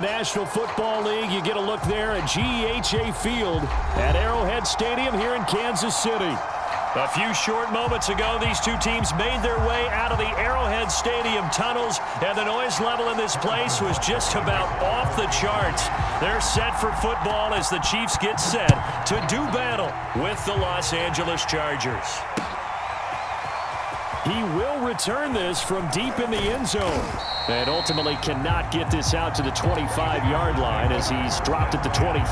National Football League, you get a look there at GEHA Field at Arrowhead Stadium here in Kansas City. A few short moments ago, these two teams made their way out of the Arrowhead Stadium tunnels, and the noise level in this place was just about off the charts. They're set for football as the Chiefs get set to do battle with the Los Angeles Chargers. He will return this from deep in the end zone and ultimately cannot get this out to the 25-yard line as he's dropped at the 23.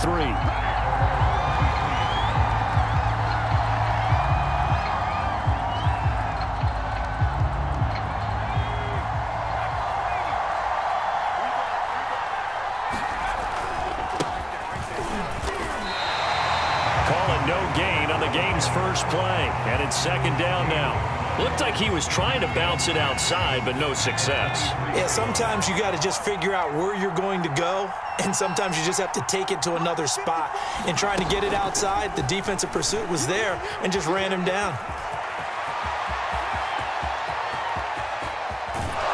Call it no gain on the game's first play, and it's second down now. Looked like he was trying to bounce it outside, but no success. Yeah, sometimes you got to just figure out where you're going to go, and sometimes you just have to take it to another spot. In trying to get it outside, the defensive pursuit was there and just ran him down.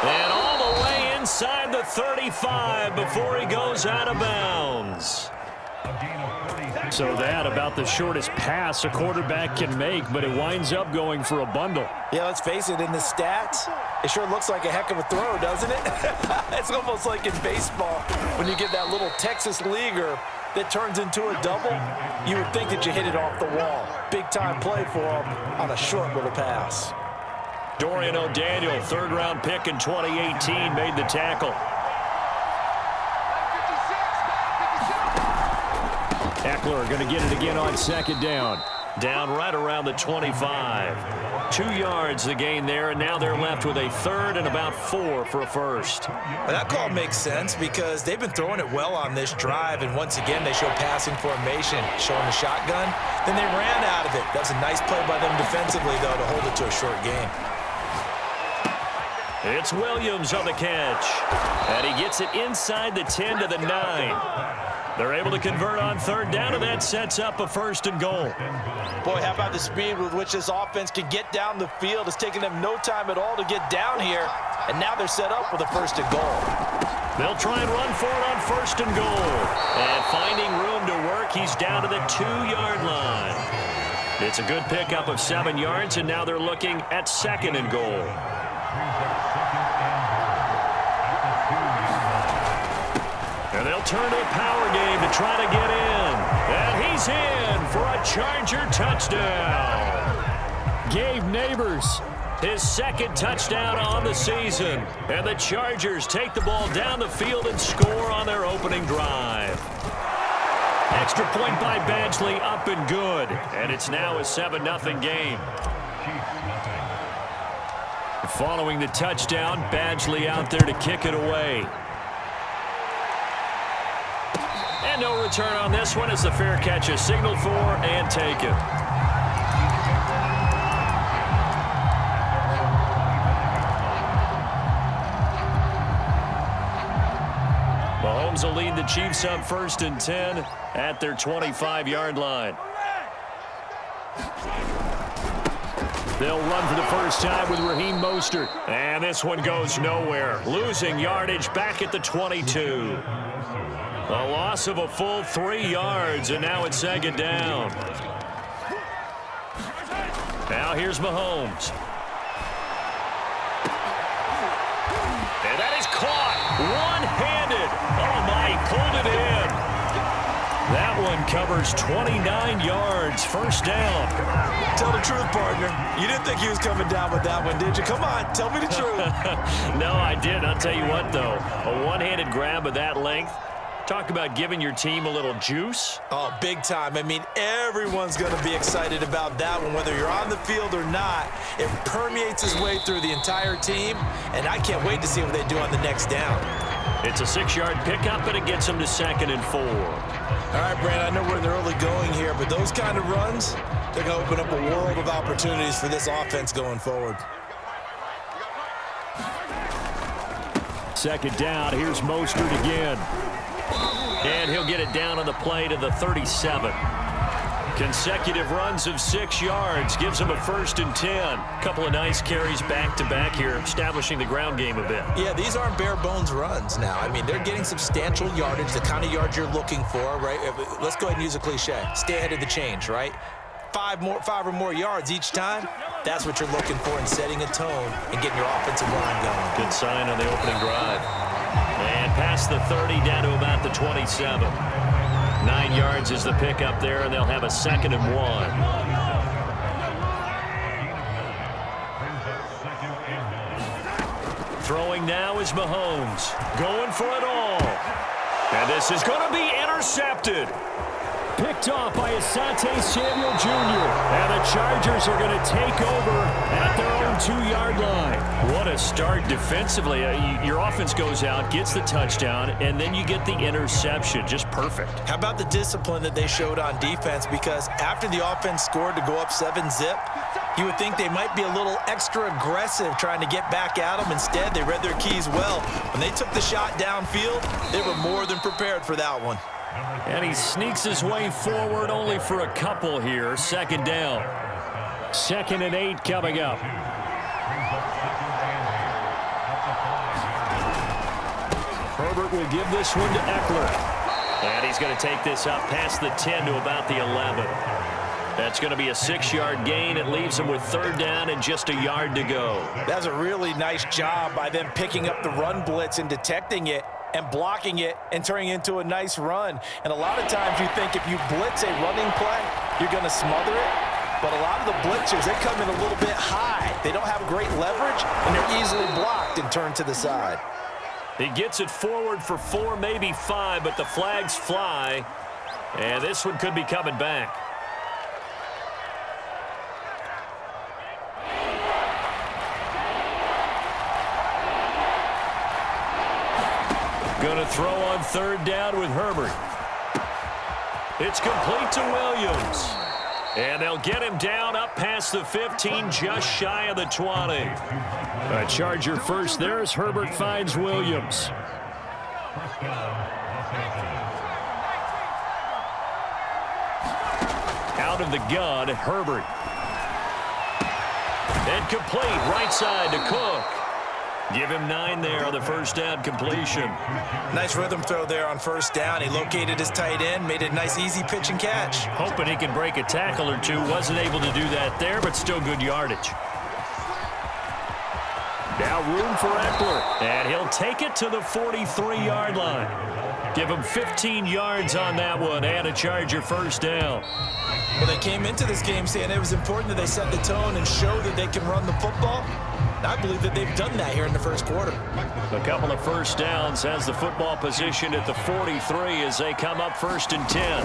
And all the way inside the 35 before he goes out of bounds. So that about the shortest pass a quarterback can make, but it winds up going for a bundle. Yeah, let's face it, in the stats, it sure looks like a heck of a throw, doesn't it? It's almost like in baseball when you get that little Texas leaguer that turns into a double. You would think that you hit it off the wall. Big-time play for him on a short little pass. Dorian O'Daniel, third-round pick in 2018, made the tackle. Eckler going to get it again on second down. Down right around the 25. 2 yards the gain there, and now they're left with a third and about 4 for a first. Well, that call makes sense because they've been throwing it well on this drive, and once again they show passing formation, showing the shotgun. Then they ran out of it. That's a nice play by them defensively, though, to hold it to a short game. It's Williams on the catch, and he gets it inside the 10 to the 9. They're able to convert on third down, and that sets up a first and goal. Boy, how about the speed with which this offense can get down the field? It's taking them no time at all to get down here, and now they're set up with a first and goal. They'll try and run for it on first and goal. And finding room to work, he's down to the 2-yard line. It's a good pickup of 7 yards, and now they're looking at second and goal. And they'll turn to a power game to try to get in. And he's in for a Charger touchdown. Gabe Neighbors, his second touchdown on the season. And the Chargers take the ball down the field and score on their opening drive. Extra point by Badgley, up and good. And it's now a 7-0 game. Following the touchdown, Badgley out there to kick it away. And no return on this one as the fair catch is signaled for and taken. Mahomes will lead the Chiefs up first and 10 at their 25-yard line. They'll run for the first time with Raheem Mostert. And this one goes nowhere. Losing yardage back at the 22. A loss of a full 3 yards, and now it's second down. Now here's Mahomes. And that is caught. One-handed. Oh, my, he pulled it in. That one covers 29 yards. First down. Tell the truth, partner. You didn't think he was coming down with that one, did you? Come on, tell me the truth. No, I didn't. I'll tell you what, though. A one-handed grab of that length. Talk about giving your team a little juice. Oh, big time. I mean, everyone's going to be excited about that one, whether you're on the field or not. It permeates his way through the entire team, and I can't wait to see what they do on the next down. It's a 6-yard pickup, and it gets them to second and 4. All right, Brandon, I know we're in the early going here, but those kind of runs, they're going to open up a world of opportunities for this offense going forward. Second down, here's Mostert again. And he'll get it down on the play to the 37. Consecutive runs of 6 yards gives them a 1st and 10. Couple of nice carries back-to-back here, establishing the ground game a bit. Yeah, these aren't bare-bones runs now. I mean, they're getting substantial yardage, the kind of yards you're looking for, right? Let's go ahead and use a cliche. Stay ahead of the change, right? 5 or more yards each time, that's what you're looking for in setting a tone and getting your offensive line going. Good sign on the opening drive. And past the 30, down to about the 27. 9 yards is the pickup there, and they'll have a 2nd and 1. Throwing now is Mahomes. Going for it all. And this is going to be intercepted. Picked off by Asante Samuel Jr. And the Chargers are going to take over at their own 2-yard line. What a start defensively. Your offense goes out, gets the touchdown, and then you get the interception. Just perfect. How about the discipline that they showed on defense? Because after the offense scored to go up 7-zip, you would think they might be a little extra aggressive trying to get back at them. Instead, they read their keys well. When they took the shot downfield, they were more than prepared for that one. And he sneaks his way forward only for a couple here. 2nd down. 2nd and 8 coming up. Herbert will give this one to Eckler. And he's going to take this up past the 10 to about the 11. That's going to be a 6-yard gain. It leaves him with 3rd down and just a yard to go. That's a really nice job by them picking up the run blitz and detecting it and blocking it and turning it into a nice run. And a lot of times you think if you blitz a running play, you're going to smother it. But a lot of the blitzers, they come in a little bit high. They don't have great leverage, and they're easily blocked and turned to the side. He gets it forward for 4, maybe 5, but the flags fly. And this one could be coming back. Going to throw on 3rd down with Herbert. It's complete to Williams. And they'll get him down up past the 15, just shy of the 20. A Charger first there as Herbert finds Williams. Out of the gun, Herbert. And complete, right side to Cook. Give him 9 there on the 1st down completion. Nice rhythm throw there on 1st down. He located his tight end, made it a nice easy pitch and catch. Hoping he can break a tackle or two. Wasn't able to do that there, but still good yardage. Now room for Eckler, and he'll take it to the 43-yard line. Give him 15 yards on that one, and a Charger 1st down. Well, they came into this game saying it was important that they set the tone and show that they can run the football. I believe that they've done that here in the 1st quarter. A couple of 1st downs has the football position at the 43 as they come up 1st and 10.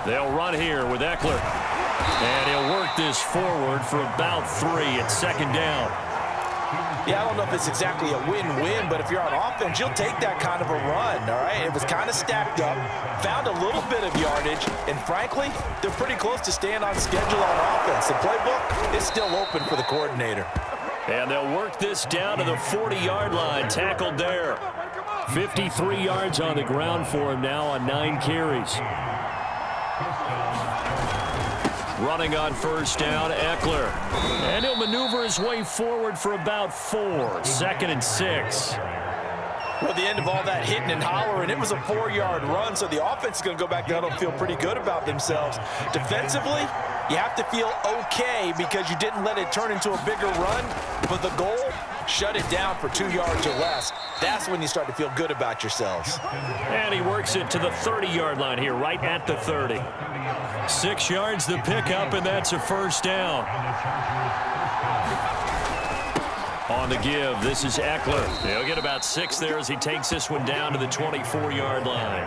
They'll run here with Eckler. And he'll work this forward for about 3 at 2nd down. Yeah, I don't know if it's exactly a win-win, but if you're on offense, you'll take that kind of a run, all right? It was kind of stacked up, found a little bit of yardage, and frankly, they're pretty close to staying on schedule on offense. The playbook is still open for the coordinator. And they'll work this down to the 40-yard line, tackled there. 53 yards on the ground for him now on 9 carries. Running on 1st down, Eckler. And he'll maneuver his way forward for about 4. 2nd and 6. Well, at the end of all that hitting and hollering, it was a 4-yard run, so the offense is going to go back down and feel pretty good about themselves. Defensively, you have to feel okay because you didn't let it turn into a bigger run, but the goal, shut it down for 2 yards or less. That's when you start to feel good about yourselves. And he works it to the 30-yard line here, right at the 30. 6 yards the pickup, and that's a 1st down. On the give, this is Eckler. He'll get about 6 there as he takes this one down to the 24-yard line.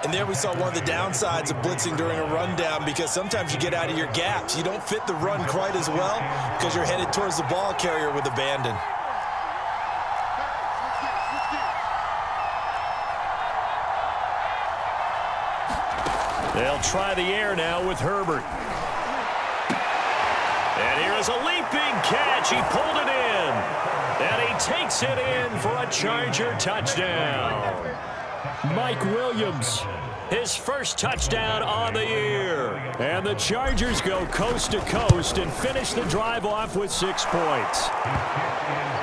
And there we saw one of the downsides of blitzing during a rundown because sometimes you get out of your gaps. You don't fit the run quite as well because you're headed towards the ball carrier with abandon. They'll try the air now with Herbert. And here's a leaping catch. He pulled it in. And he takes it in for a Charger touchdown. Mike Williams his first touchdown on the year. And the Chargers go coast to coast and finish the drive off with 6 points.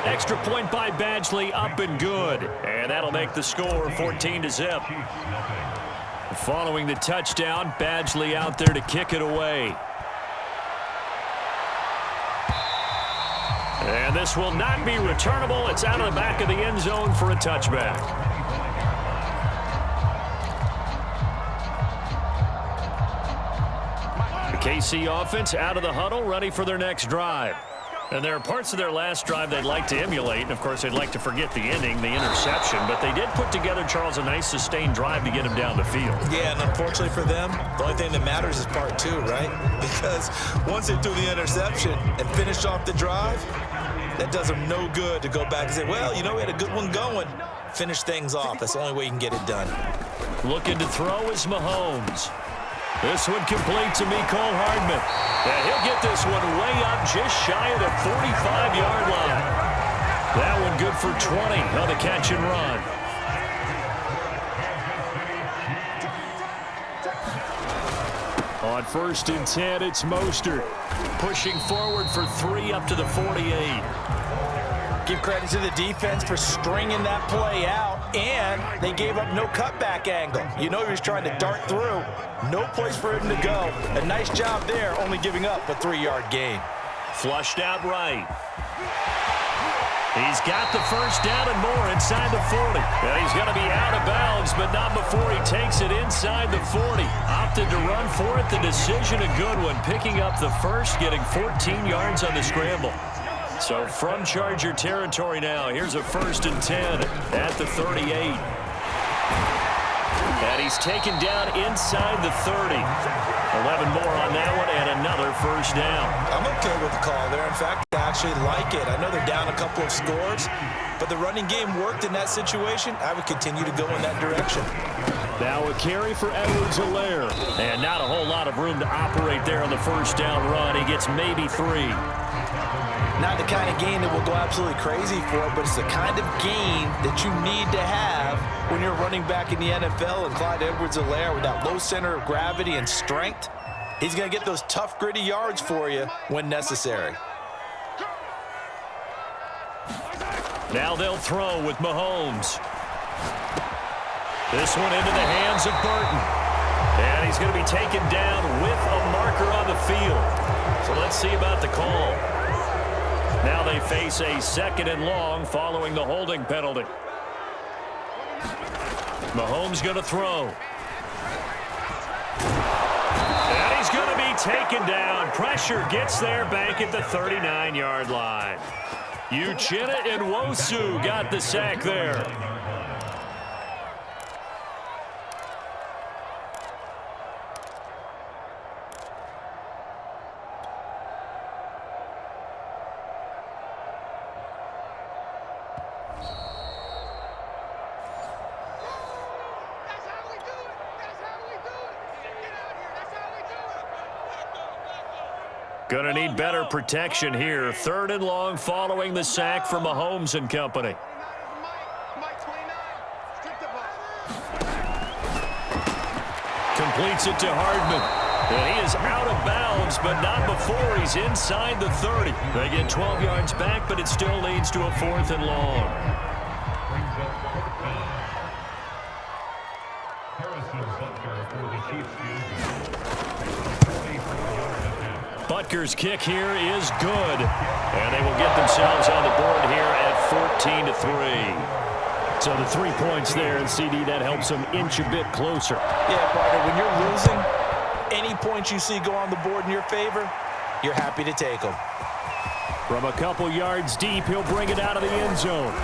Extra point by Badgley, up and good. And that'll make the score 14-0. Following the touchdown, Badgley out there to kick it away. And this will not be returnable. It's out of the back of the end zone for a touchback. The KC offense out of the huddle, ready for their next drive. And there are parts of their last drive they'd like to emulate. And, of course, they'd like to forget the ending, the interception. But they did put together, Charles, a nice sustained drive to get him down the field. Yeah, and unfortunately for them, the only thing that matters is part 2, right? Because once they threw the interception and finished off the drive, that does them no good to go back and say, well, you know, we had a good one going. Finish things off. That's the only way you can get it done. Looking to throw is Mahomes. This one complete to Mecole Hardman. And he'll get this one way up just shy of the 45-yard line. That one good for 20 on the catch and run. On 1st and 10, it's Mostert. Pushing forward for 3 up to the 48. Give credit to the defense for stringing that play out, and they gave up no cutback angle. You know he was trying to dart through. No place for him to go. A nice job there, only giving up a 3-yard gain. Flushed out right. He's got the first down and more inside the 40. And he's going to be out of bounds, but not before he takes it inside the 40. Opted to run for it. The decision a good one. Picking up the first, getting 14 yards on the scramble. So from Charger territory now, here's a 1st and 10 at the 38. And he's taken down inside the 30. 11 more on that one and another first down. I'm okay with the call there. In fact, I actually like it. I know they're down a couple of scores, but the running game worked in that situation. I would continue to go in that direction. Now a carry for Edwards-Helaire. And not a whole lot of room to operate there on the first down run. He gets maybe 3. Not the kind of game that will go absolutely crazy for, but it's the kind of game that you need to have when you're running back in the NFL. And Clyde Edwards-Helaire, with that low center of gravity and strength, he's going to get those tough, gritty yards for you when necessary. Now they'll throw with Mahomes. This one into the hands of Burton. And he's going to be taken down with a marker on the field. So let's see about the call. Now they face a 2nd and long following the holding penalty. Mahomes going to throw. And he's going to be taken down. Pressure gets there back at the 39-yard line. Uchenna and Nwosu got the sack there. Going to need better protection here. 3rd and long following the sack from Mahomes and company. Completes it to Hardman. And he is out of bounds, but not before he's inside the 30. They get 12 yards back, but it still leads to a 4th and long. Butker's kick here is good. And they will get themselves on the board here at 14-3. So the 3 points there, and CD, that helps them inch a bit closer. Yeah, partner, when you're losing, any points you see go on the board in your favor, you're happy to take them. From a couple yards deep, he'll bring it out of the end zone.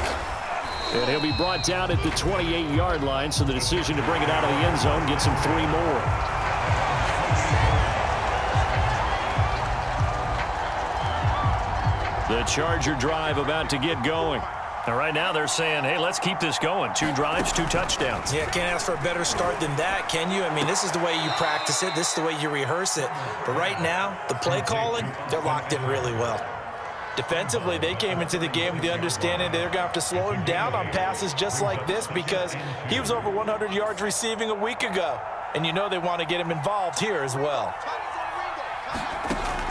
And he'll be brought down at the 28-yard line, so the decision to bring it out of the end zone gets him 3 more. The Charger drive about to get going. And right now they're saying, hey, let's keep this going. 2 drives, 2 touchdowns. Yeah, can't ask for a better start than that, can you? I mean, this is the way you practice it. This is the way you rehearse it. But right now, the play calling, they're locked in really well. Defensively, they came into the game with the understanding they're going to have to slow him down on passes just like this because he was over 100 yards receiving a week ago. And you know they want to get him involved here as well.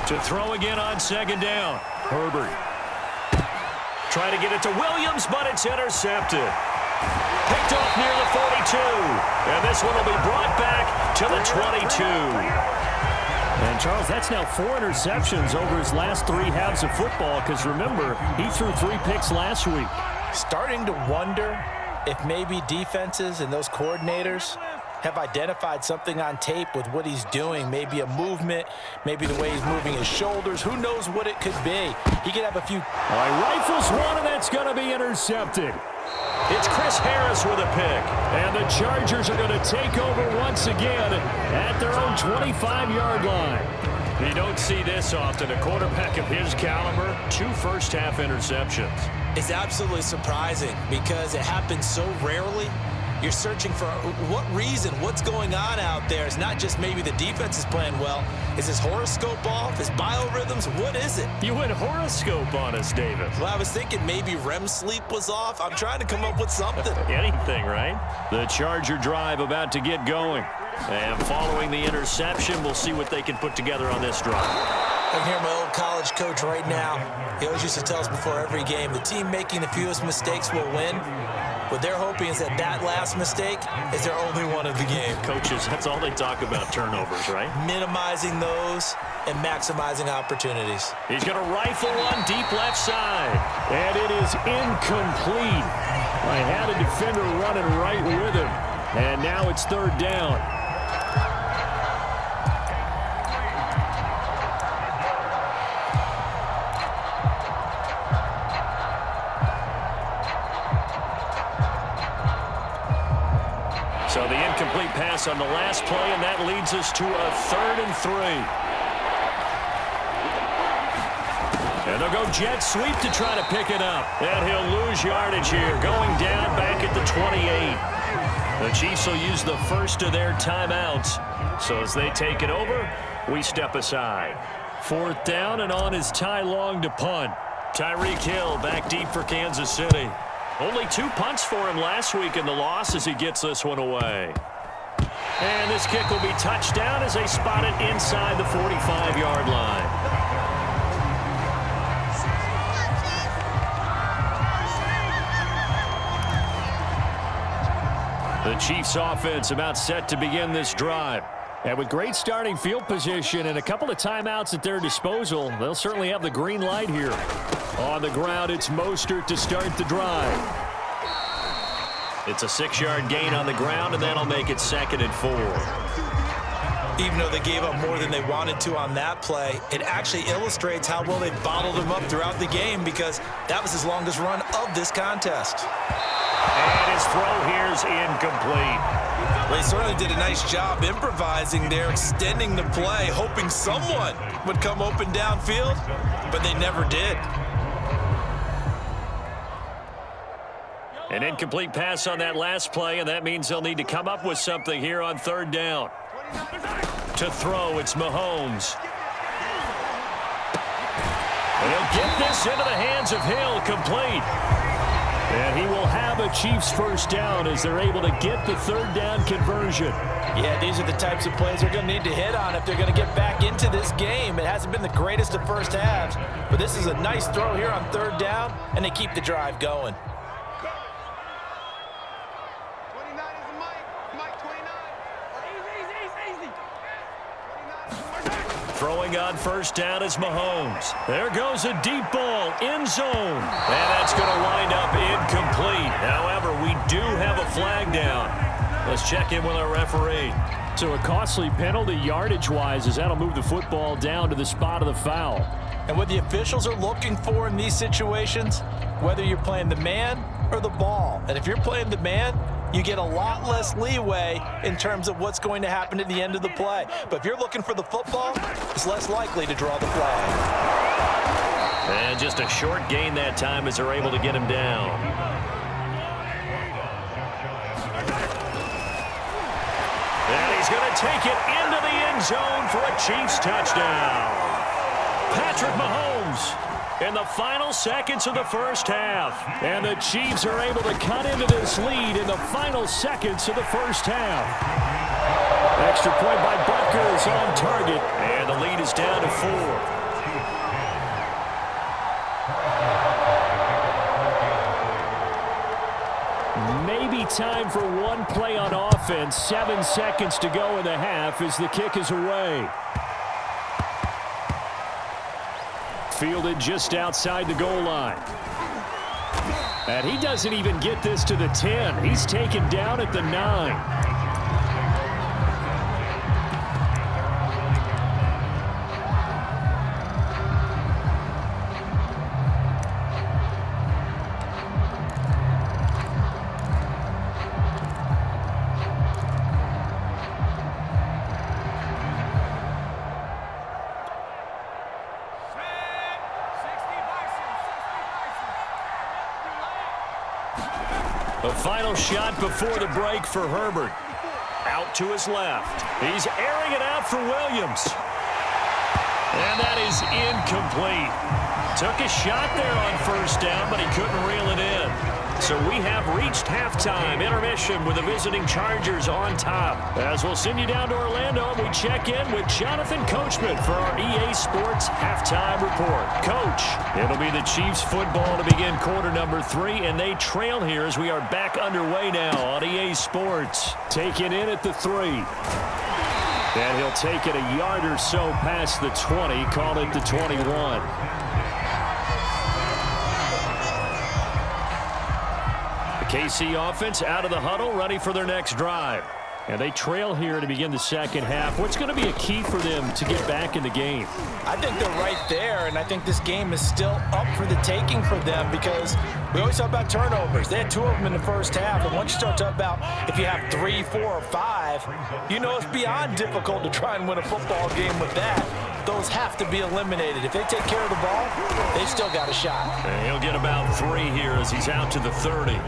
To throw again on second down. Herbert. Try to get it to Williams, but it's intercepted. Picked off near the 42. And this one will be brought back to the 22. And, Charles, that's now 4 interceptions over his last 3 halves of football because, remember, he threw 3 picks last week. Starting to wonder if maybe defenses and those coordinators have identified something on tape with what he's doing. Maybe a movement, maybe the way he's moving his shoulders. Who knows what it could be? He could have a few. All right, rifles one, and that's going to be intercepted. It's Chris Harris with a pick. And the Chargers are going to take over once again at their own 25-yard line. You don't see this often. A quarterback of his caliber, 2 first-half interceptions. It's absolutely surprising because it happens so rarely. You're searching for what reason, what's going on out there. It's not just maybe the defense is playing well. Is his horoscope off? His biorhythms? What is it? You went horoscope on us, David. Well, I was thinking maybe REM sleep was off. I'm trying to come up with something. Anything, right? The Charger drive about to get going. And following the interception, we'll see what they can put together on this drive. I can hear my old college coach right now. He always used to tell us before every game, the team making the fewest mistakes will win. What they're hoping is that last mistake is their only one of the game. Coaches, that's all they talk about, turnovers, right? Minimizing those and maximizing opportunities. He's going to rifle one deep left side. And it is incomplete. I had a defender running right with him. And now it's 3rd down. So the incomplete pass on the last play, and that leads us to a 3rd and 3. And they'll go jet sweep to try to pick it up. And he'll lose yardage here, going down back at the 28. The Chiefs will use the first of their timeouts. So as they take it over, we step aside. 4th down, and on is Ty Long to punt. Tyreek Hill back deep for Kansas City. Only 2 punts for him last week in the loss as he gets this one away. And this kick will be touchdown as they spot it inside the 45-yard line. The Chiefs offense about set to begin this drive. And with great starting field position and a couple of timeouts at their disposal, they'll certainly have the green light here. On the ground, it's Mostert to start the drive. It's a 6-yard gain on the ground, and that'll make it 2nd and 4. Even though they gave up more than they wanted to on that play, it actually illustrates how well they bottled him up throughout the game because that was his longest run of this contest. And his throw here's incomplete. Well, he certainly did a nice job improvising there, extending the play, hoping someone would come open downfield, but they never did. An incomplete pass on that last play, and that means they'll need to come up with something here on 3rd down. To throw, it's Mahomes. And he'll get this into the hands of Hill, complete. And he will have a Chiefs 1st down as they're able to get the 3rd down conversion. Yeah, these are the types of plays they're going to need to hit on if they're going to get back into this game. It hasn't been the greatest of first halves, but this is a nice throw here on 3rd down, and they keep the drive going. Throwing on 1st down is Mahomes. There goes a deep ball, end zone. And that's going to wind up incomplete. However, we do have a flag down. Let's check in with our referee. So a costly penalty yardage-wise as that'll move the football down to the spot of the foul. And what the officials are looking for in these situations, whether you're playing the man or the ball. And if you're playing the man, you get a lot less leeway in terms of what's going to happen at the end of the play. But if you're looking for the football, it's less likely to draw the flag. And just a short gain that time as they're able to get him down. And he's going to take it into the end zone for a Chiefs touchdown. Patrick Mahomes in the final seconds of the first half. And the Chiefs are able to cut into this lead in the final seconds of the first half. Extra point by Butker is on target. And the lead is down to 4. Maybe time for one play on offense. 7 seconds to go in the half as the kick is away. Fielded just outside the goal line. And he doesn't even get this to the 10. He's taken down at the 9. The final shot before the break for Herbert. Out to his left. He's airing it out for Williams. And that is incomplete. Took a shot there on first down, but he couldn't reel it in. So we have reached halftime. Intermission with the visiting Chargers on top. As we'll send you down to Orlando, we check in with Jonathan Coachman for our EA Sports Halftime Report. Coach, it'll be the Chiefs football to begin quarter number 3, and they trail here as we are back underway now on EA Sports. Taken in at the 3. And he'll take it a yard or so past the 20, call it the 21. KC offense out of the huddle, ready for their next drive. And they trail here to begin the second half. What's going to be a key for them to get back in the game? I think they're right there, and I think this game is still up for the taking for them because we always talk about turnovers. They had 2 of them in the first half, and once you start talking about if you have 3, 4, or 5, you know it's beyond difficult to try and win a football game with that. Those have to be eliminated. If they take care of the ball, they've still got a shot. And he'll get about 3 here as he's out to the 30.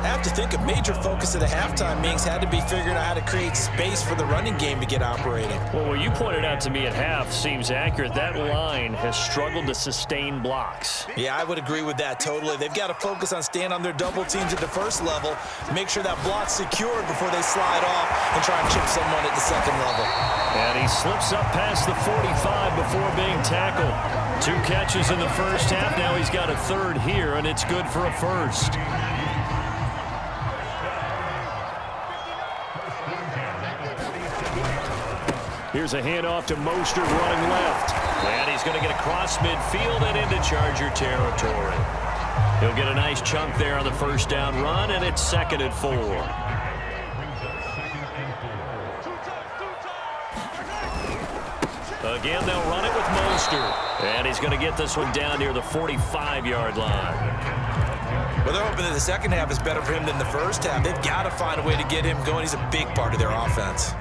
I have to think a major focus of the halftime meetings had to be figuring out how to create space for the running game to get operating. Well, what you pointed out to me at half seems accurate. That line has struggled to sustain blocks. Yeah, I would agree with that totally. They've got to focus on staying on their double teams at the first level, make sure that block's secured before they slide off and try and chip someone at the second level. And he slips up past the 45 before being tackled. 2 catches in the first half. Now he's got a 3rd here, and it's good for a 1st. Here's a handoff to Mostert running left. And he's going to get across midfield and into Charger territory. He'll get a nice chunk there on the first down run, and it's 2nd and 4. Again, they'll run it with Mostert. And he's going to get this one down near the 45-yard line. Well, they're hoping that the second half is better for him than the first half. They've got to find a way to get him going. He's a big part of their offense.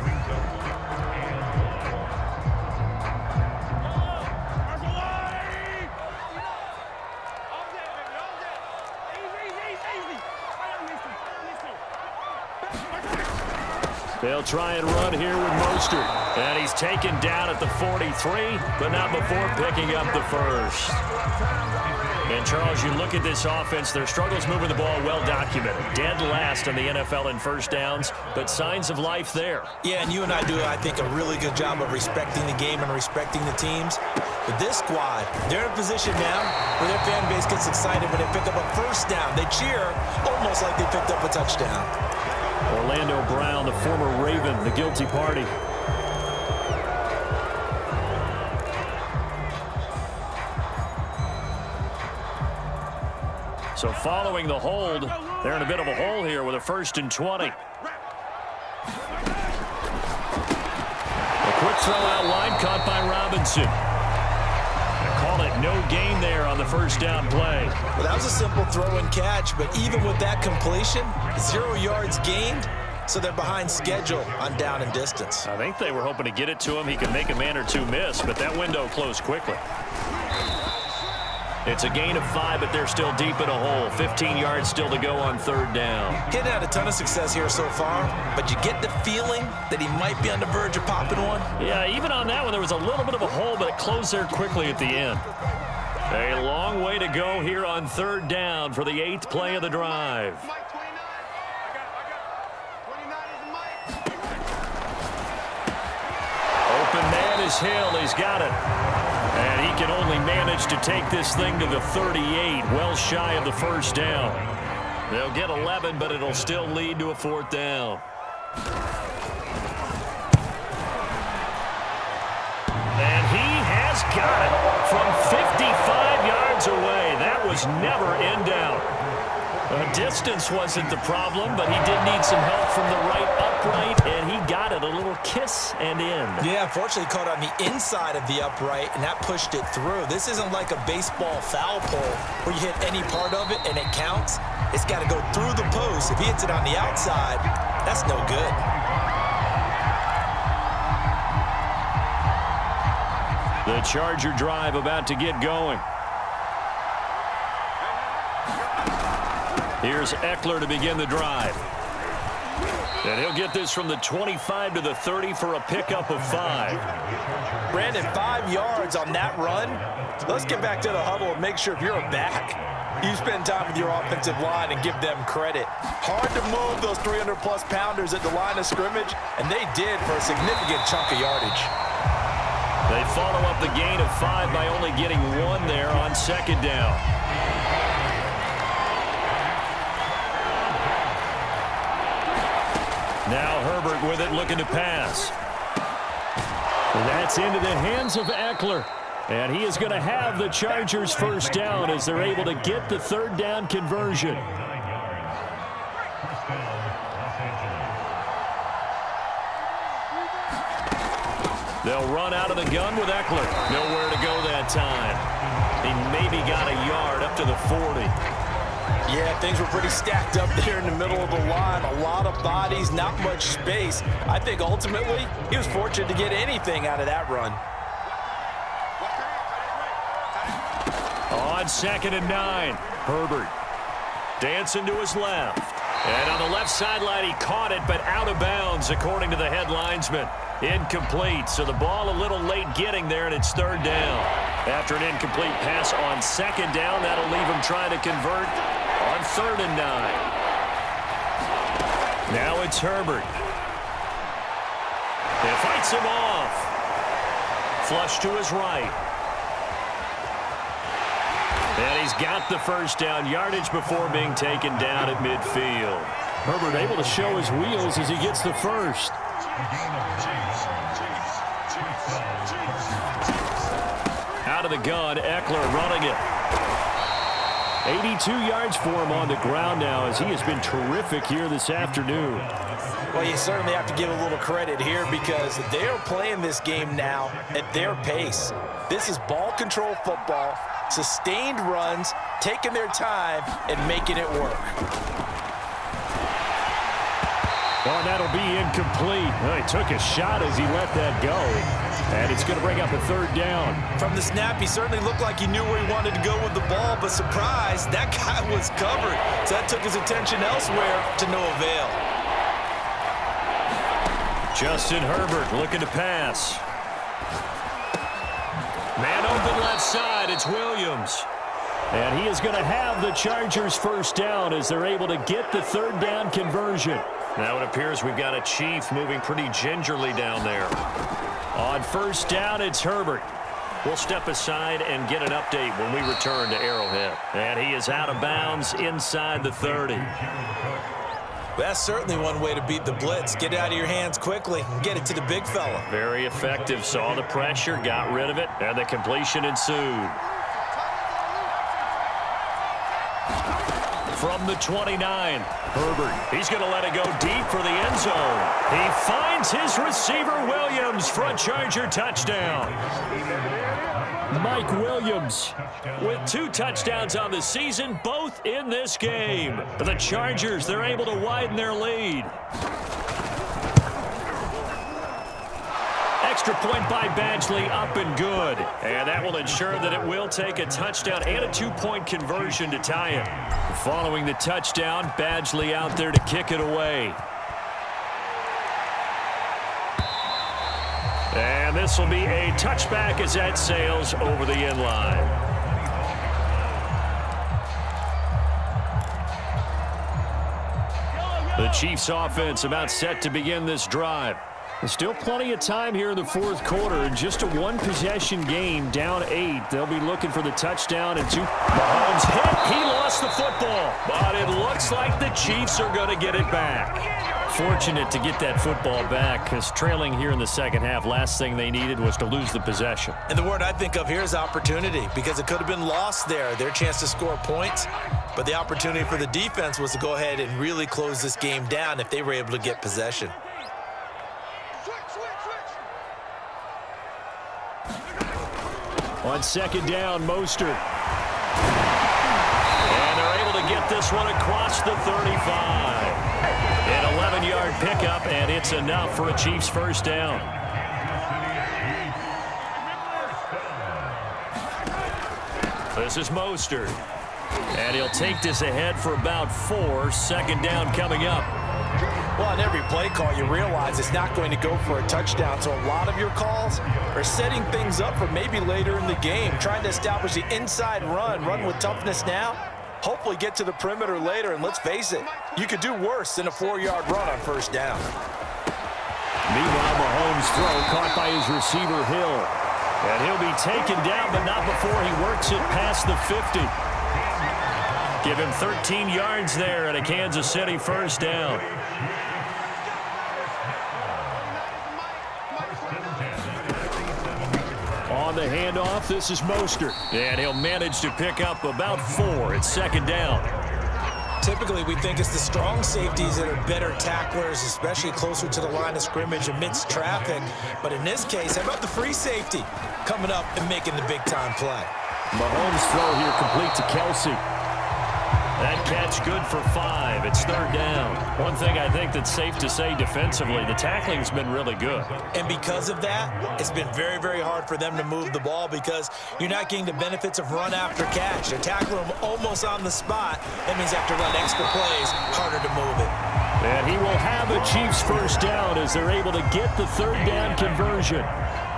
They'll try and run here with Mostert. And he's taken down at the 43, but not before picking up the 1st. And, Charles, you look at this offense, their struggles moving the ball well documented. Dead last in the NFL in first downs, but signs of life there. Yeah, and you and I do, I think, a really good job of respecting the game and respecting the teams. But this squad, they're in a position now where their fan base gets excited when they pick up a first down. They cheer almost like they picked up a touchdown. Orlando Brown, the former Raven, the guilty party. So following the hold, they're in a bit of a hole here with a 1st and 20. A quick throw out wide caught by Robinson. Call it no gain there on the first down play. Well, that was a simple throw and catch, but even with that completion, 0 yards gained, so they're behind schedule on down and distance. I think they were hoping to get it to him. He could make a man or 2 miss, but that window closed quickly. It's a gain of 5, but they're still deep in a hole. 15 yards still to go on 3rd down. Getting had a ton of success here so far, but you get the feeling that he might be on the verge of popping one. Yeah, even on that one, there was a little bit of a hole, but it closed there quickly at the end. A long way to go here on third down for the 8th play of the drive. Open man is Hill. He's got it. And he can only manage to take this thing to the 38, well shy of the first down. They'll get 11, but it'll still lead to a 4th down. And he has got it from 55 yards away. That was never in doubt. Distance wasn't the problem, but he did need some help from the right upright, and he got it a little kiss and in. Yeah, unfortunately caught on the inside of the upright, and that pushed it through. This isn't like a baseball foul pole where you hit any part of it and it counts. It's got to go through the post. If he hits it on the outside, that's no good. The Charger drive about to get going. Here's Eckler to begin the drive. And he'll get this from the 25 to the 30 for a pickup of 5. Brandon, 5 yards on that run. Let's get back to the huddle and make sure if you're a back, you spend time with your offensive line and give them credit. Hard to move those 300-plus pounders at the line of scrimmage, and they did for a significant chunk of yardage. They follow up the gain of 5 by only getting 1 there on 2nd down. Now Herbert with it, looking to pass. That's into the hands of Eckler. And he is going to have the Chargers first down as they're able to get the 3rd down conversion. They'll run out of the gun with Eckler. Nowhere to go that time. He maybe got a yard up to the 40. Yeah, things were pretty stacked up there in the middle of the line. A lot of bodies, not much space. I think ultimately he was fortunate to get anything out of that run. On 2nd and 9, Herbert dancing to his left. And on the left sideline, he caught it, but out of bounds, according to the head linesman. Incomplete, so the ball a little late getting there, and it's 3rd down. After an incomplete pass on 2nd down, that'll leave him trying to convert on 3rd and 9. Now it's Herbert. He fights him off. Flush to his right. And he's got the first down, yardage before being taken down at midfield. Herbert able to show his wheels as he gets the first. Out of the gun, Eckler running it. 82 yards for him on the ground now as he has been terrific here this afternoon. Well, you certainly have to give a little credit here because they are playing this game now at their pace. This is ball control football, sustained runs, taking their time, and making it work. Oh, that'll be incomplete. Well, he took a shot as he let that go. And it's going to bring up a 3rd down. From the snap, he certainly looked like he knew where he wanted to go with the ball, but surprise, that guy was covered. So that took his attention elsewhere to no avail. Justin Herbert looking to pass. Man open left side, it's Williams. And he is going to have the Chargers first down as they're able to get the 3rd down conversion. Now it appears we've got a Chief moving pretty gingerly down there. On 1st down, it's Herbert. We'll step aside and get an update when we return to Arrowhead. And he is out of bounds inside the 30. That's certainly one way to beat the blitz. Get it out of your hands quickly and get it to the big fella. Very effective. Saw the pressure, got rid of it, and the completion ensued. From the 29, Herbert. He's going to let it go deep for the end zone. He finds his receiver, Williams, for a Charger touchdown. Mike Williams with 2 touchdowns on the season, both in this game. The Chargers, they're able to widen their lead. Extra point by Badgley, up and good. And that will ensure that it will take a touchdown and a 2-point conversion to tie it. Following the touchdown, Badgley out there to kick it away. And this will be a touchback as that sails over the end line. The Chiefs offense about set to begin this drive. There's still plenty of time here in the fourth quarter. Just a one-possession game, down 8. They'll be looking for the touchdown and 2. Mahomes hit. He lost the football. But it looks like the Chiefs are going to get it back. Fortunate to get that football back, because trailing here in the second half, last thing they needed was to lose the possession. And the word I think of here is opportunity, because it could have been lost there, their chance to score points. But the opportunity for the defense was to go ahead and really close this game down if they were able to get possession. On second down, Mostert. And they're able to get this one across the 35. An 11-yard pickup, and it's enough for a Chiefs first down. This is Mostert. And he'll take this ahead for about 4. Second down coming up. Well, on every play call, you realize it's not going to go for a touchdown. So a lot of your calls are setting things up for maybe later in the game, trying to establish the inside run with toughness now, hopefully get to the perimeter later. And let's face it, you could do worse than a 4-yard run on first down. Meanwhile, Mahomes' throw caught by his receiver, Hill. And he'll be taken down, but not before he works it past the 50. Give him 13 yards there and a Kansas City first down. On the handoff, this is Mostert. And he'll manage to pick up about 4. It's second down. Typically, we think it's the strong safeties that are better tacklers, especially closer to the line of scrimmage amidst traffic. But in this case, how about the free safety coming up and making the big-time play? Mahomes' throw here complete to Kelsey. That catch good for 5. It's third down. One thing I think that's safe to say defensively, the tackling's been really good. And because of that, it's been very, very hard for them to move the ball because you're not getting the benefits of run after catch. They're tackling them almost on the spot. That means they have to run extra plays, harder to move it. And he will have a Chiefs first down as they're able to get the third down conversion.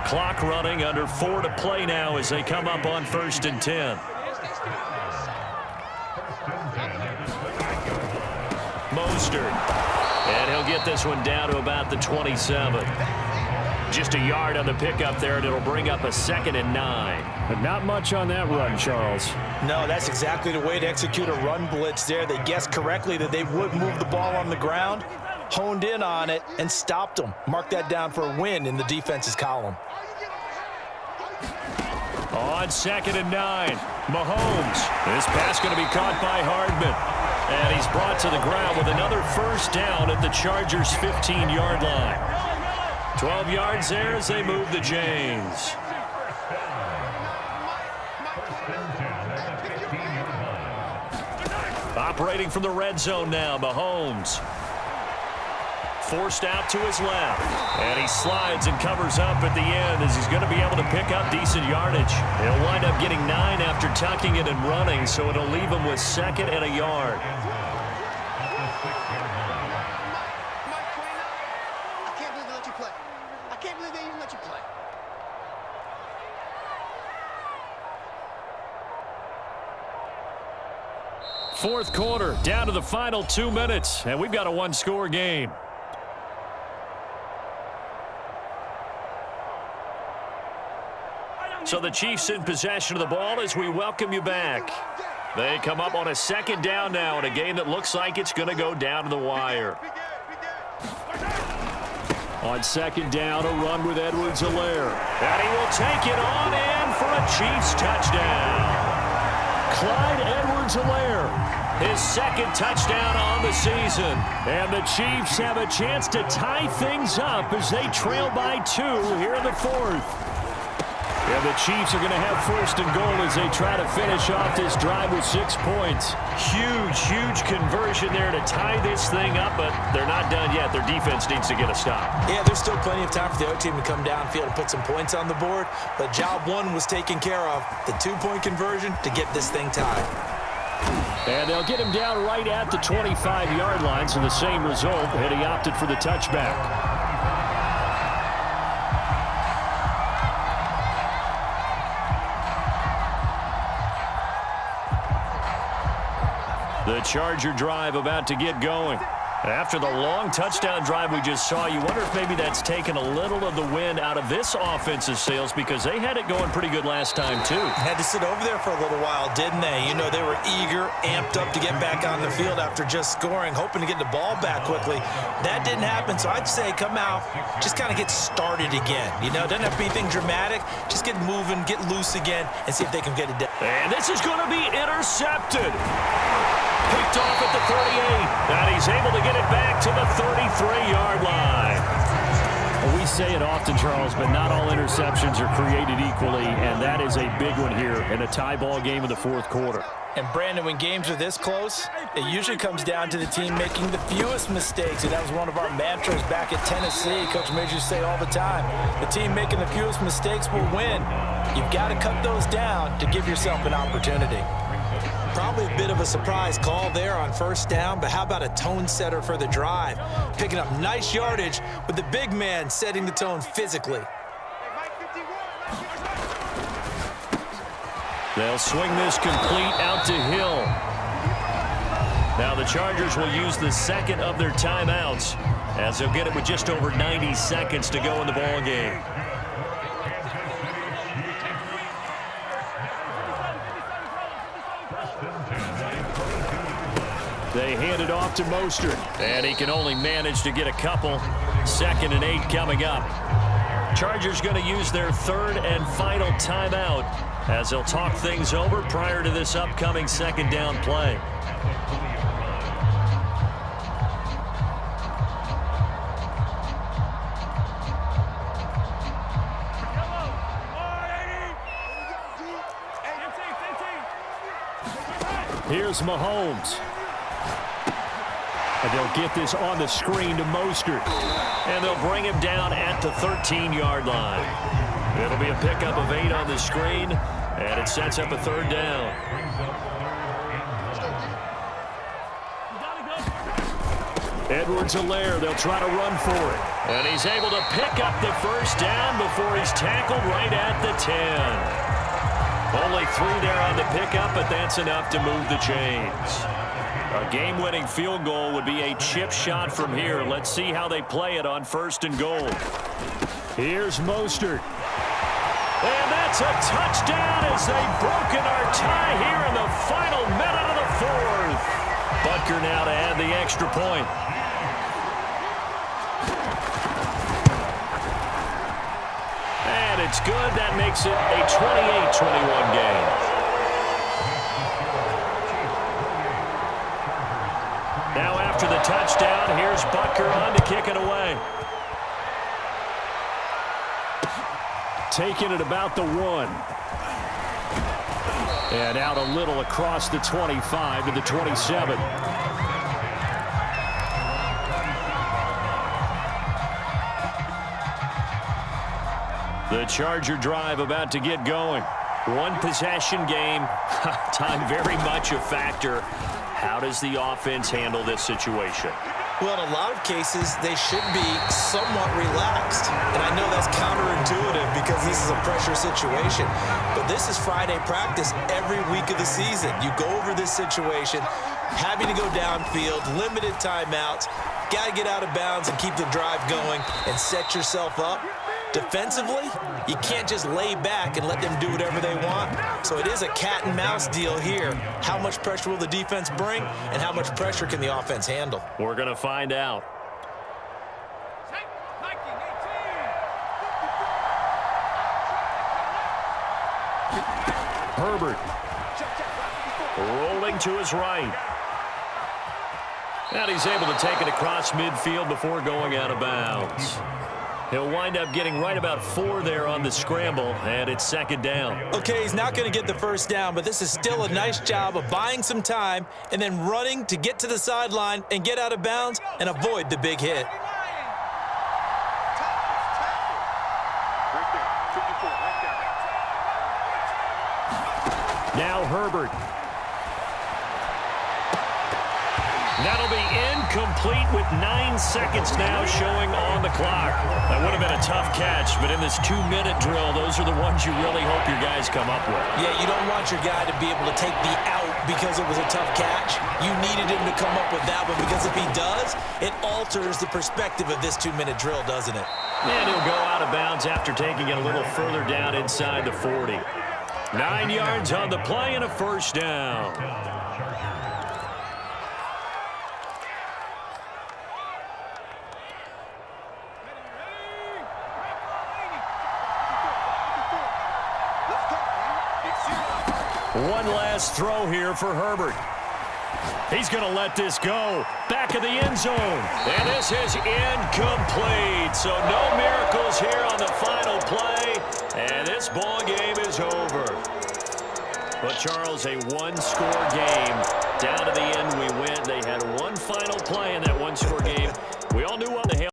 Clock running, under 4 to play now as they come up on 1st and 10. Mostert. And he'll get this one down to about the 27. Just a yard on the pickup there, and it'll bring up a 2nd and 9. But not much on that run, Charles. No, that's exactly the way to execute a run blitz there. They guessed correctly that they would move the ball on the ground, honed in on it, and stopped them. Mark that down for a win in the defense's column. On 2nd and 9, Mahomes. This pass going to be caught by Hardman. And he's brought to the ground with another first down at the Chargers' 15-yard line. 12 yards there as they move the chains. Operating from the red zone now, Mahomes. Forced out to his left. And he slides and covers up at the end as he's going to be able to pick up decent yardage. He'll wind up getting 9 after tucking it and running, so it'll leave him with 2nd and a yard. I can't believe they let you play. I can't believe they even let you play. Fourth quarter, down to the final 2 minutes, and we've got a one-score game. So the Chiefs in possession of the ball as we welcome you back. They come up on a 2nd down now in a game that looks like it's going to go down to the wire. On 2nd down, a run with Edwards-Helaire. And he will take it on in for a Chiefs touchdown. Clyde Edwards-Helaire. His 2nd touchdown on the season. And the Chiefs have a chance to tie things up as they trail by 2 here in the 4th. And the Chiefs are going to have 1st and goal as they try to finish off this drive with 6 points. Huge conversion there to tie this thing up, but they're not done yet. Their defense needs to get a stop. Yeah, there's still plenty of time for the other team to come downfield and put some points on the board, but job 1 was taken care of. The 2-point conversion to get this thing tied. And they'll get him down right at the 25-yard line, so the same result, and he opted for the touchback. The Charger drive about to get going. After the long touchdown drive we just saw, you wonder if maybe that's taken a little of the wind out of this offense's sails because they had it going pretty good last time, too. Had to sit over there for a little while, didn't they? You know, they were eager, amped up to get back on the field after just scoring, hoping to get the ball back quickly. That didn't happen, so I'd say come out, just kind of get started again. You know, doesn't have to be anything dramatic. Just get moving, get loose again, and see if they can get it down. And this is going to be intercepted. Picked off at the 38, and he's able to get it back to the 33-yard line. Well, we say it often, Charles, but not all interceptions are created equally, and that is a big one here in a tie ball game in the fourth quarter. And, Brandon, when games are this close, it usually comes down to the team making the fewest mistakes, and that was one of our mantras back at Tennessee. Coach Major used to say all the time, the team making the fewest mistakes will win. You've got to cut those down to give yourself an opportunity. Probably a bit of a surprise call there on first down, but how about a tone setter for the drive? Picking up nice yardage with the big man setting the tone physically. They'll swing this complete out to Hill. Now the Chargers will use the second of their timeouts as they'll get it with just over 90 seconds to go in the ball game. They hand it off to Mostert. And he can only manage to get a couple. 2nd and 8 coming up. Chargers going to use their third and final timeout as they'll talk things over prior to this upcoming second down play. Here's Mahomes. And they'll get this on the screen to Mostert. And they'll bring him down at the 13-yard line. It'll be a pickup of 8 on the screen, and it sets up a third down. Edwards-Helaire, they'll try to run for it. And he's able to pick up the first down before he's tackled right at the 10. Only 3 there on the pickup, but that's enough to move the chains. A game-winning field goal would be a chip shot from here. Let's see how they play it on 1st and goal. Here's Mostert. And that's a touchdown as they've broken our tie here in the final minute of the fourth. Butker now to add the extra point. And it's good. That makes it a 28-21 game. Now after the touchdown, here's Butker on to kick it away. Taking it about the 1. And out a little across the 25 to the 27. The Charger drive about to get going. One possession game. Time very much a factor. How does the offense handle this situation? Well, in a lot of cases, they should be somewhat relaxed. And I know that's counterintuitive because this is a pressure situation. But this is Friday practice every week of the season. You go over this situation, having to go downfield, limited timeouts, got to get out of bounds and keep the drive going and set yourself up. Defensively, you can't just lay back and let them do whatever they want. So it is a cat and mouse deal here. How much pressure will the defense bring, and how much pressure can the offense handle? We're going to find out. Herbert. Rolling to his right. And he's able to take it across midfield before going out of bounds. He'll wind up getting right about 4 there on the scramble, and it's 2nd down. Okay, he's not going to get the first down, but this is still a nice job of buying some time and then running to get to the sideline and get out of bounds and avoid the big hit. Now Herbert. That'll be incomplete with 9 seconds now showing on the clock. That would have been a tough catch, but in this 2-minute drill, those are the ones you really hope your guys come up with. Yeah, you don't want your guy to be able to take the out because it was a tough catch. You needed him to come up with that one because if he does, it alters the perspective of this 2-minute drill, doesn't it? And he'll go out of bounds after taking it a little further down inside the 40. 9 yards on the play and a first down. One last throw here for Herbert. He's going to let this go. Back of the end zone. And this is incomplete. So no miracles here on the final play. And this ball game is over. But, Charles, a one-score game. Down to the end we win. They had one final play in that one-score game. We all knew what the hell.